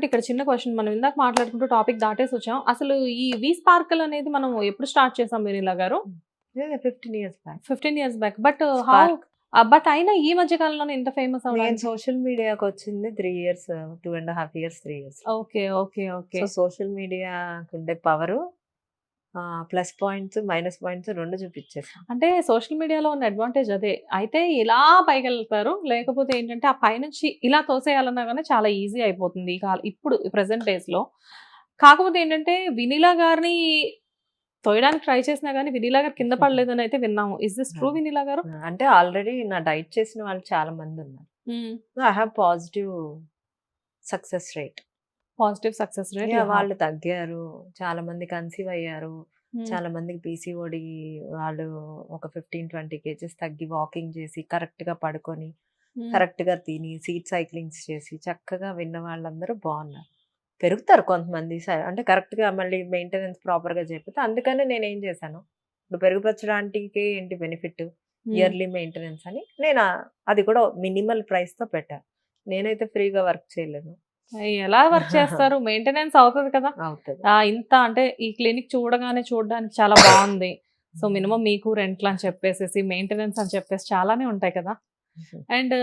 అన్నట్టు ఇక్కడ చిన్న క్వశ్చన్, మనం ఇందాక మాట్లాడుకుంటూ టాపిక్ దాటేసి వచ్చాం. అసలు ఈ వి స్పార్కిల్ అనేది మనం ఎప్పుడు స్టార్ట్ చేసాం వెనిలా గారు? 15 years back. 15 years back. But how spark but అయినా ఈ మధ్య కాలంలోనే ఇంత ఫేమస్ నేను అవ్వడానికి? సోషల్ మీడియాకి వచ్చింది 3 years, 2.5 years, 3 years. Okay. Okay. Okay. So social మీడియాకి ఉండే power plus points minus points రెండు చూపించేసాం. అంటే సోషల్ మీడియాలో ఉన్న అడ్వాంటేజ్ అదే. అయితే ఇలా పైకెళ్తారు. లేకపోతే ఏంటంటే ఆ పైనుంచి ఇలా తోసేయాలన్నా గాని చాలా ఈజీ అయిపోతుంది. ఇప్పుడు ప్రెజెంట్ డేస్‌లో. కాకపోతే ఏంటంటే వినిలా గారిని తోయడానికి ట్రై చేసినా గాని వినిలా గారు కింద పడలేదని అయితే విన్నాము. ఇస్ దిస్ ట్రూ వినిలా గారు? అంటే ఆల్రెడీ నా డైట్ చేసిన వాళ్ళు చాలా మంది ఉన్నారు. So I have positive success rate. Positive success rate. వాళ్ళు తగ్గారు, చాలా మంది కన్సీవ్ అయ్యారు, చాలా మందికి పీసీఓడి వాళ్ళు ఒక 15-20 kgs తగ్గి వాకింగ్ చేసి కరెక్ట్ గా పడుకొని కరెక్ట్ గా తిని సీట్ సైక్లింగ్స్ చేసి చక్కగా విన్న వాళ్ళందరూ బాగున్నారు. పెరుగుతారు కొంతమంది అంటే కరెక్ట్ గా మళ్ళీ మెయింటెనెన్స్ ప్రాపర్ గా చెప్పితే. అందుకని నేను ఏం చేశాను, ఇప్పుడు పెరుగుపరచడానికి ఏంటి బెనిఫిట్, ఇయర్లీ మెయింటెనెన్స్ అని నేను అది కూడా మినిమల్ ప్రైస్ తో పెట్టాను. నేనైతే ఫ్రీగా వర్క్ చేయలేను. ఎలా వర్క్ చేస్తారు? మెయింటెనెన్స్ అవుతుంది కదా. అవుతుంది. ఇంత అంటే ఈ క్లినిక్ చూడడానికి చాలా బాగుంది. సో మినిమం మీకు రెంట్లు అని చెప్పేసి మెయింటెనెన్స్ అని చెప్పేసి చాలానే ఉంటాయి కదా. అండ్